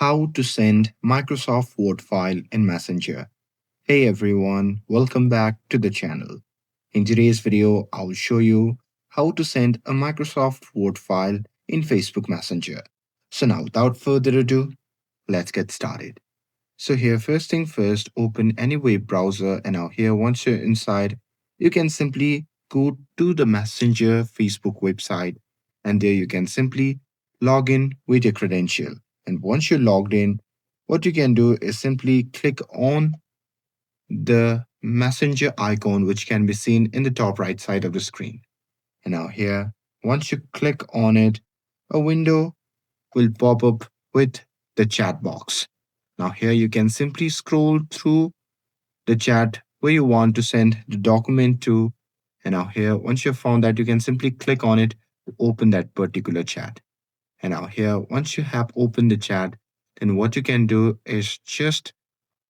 how to send Microsoft Word file in Messenger. Hey everyone, welcome back to the channel. In today's video, I'll show you how to send a Microsoft Word file in Facebook Messenger. So now without further ado, let's get started. So here, first thing first, open any web browser, and now here, once you're inside, you can simply go to the Messenger Facebook website, and there you can simply log in with your credential. And once you're logged in, what you can do is simply click on the Messenger icon, which can be seen in the top right side of the screen. And now here, once you click on it, a window will pop up with the chat box. Now here you can simply scroll through the chat where you want to send the document to. And now here, once you've found that, you can simply click on it to open that particular chat. And now here, once you have opened the chat, then what you can do is just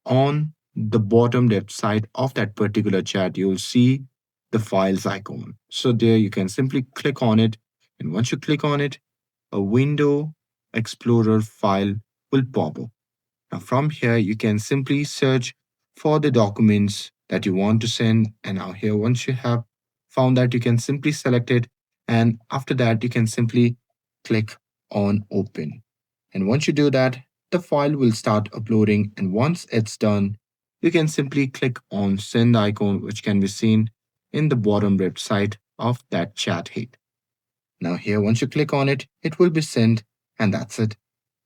on the bottom left side of that particular chat, you'll see the files icon. So there you can simply click on it. And once you click on it, a window explorer file will pop up. Now, from here, you can simply search for the documents that you want to send. And now, here, once you have found that, you can simply select it. And after that, you can simply click on open. And once you do that, the file will start uploading. And once it's done, you can simply click on send icon, which can be seen in the bottom left side of that chat head. Now, here, once you click on it, it will be sent, and that's it.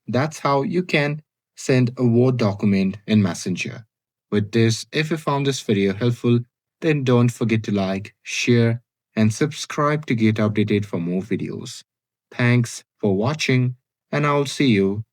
That's how you can send a Word document in Messenger. With this, if you found this video helpful, then don't forget to like, share, and subscribe to get updated for more videos. Thanks for watching, and I'll see you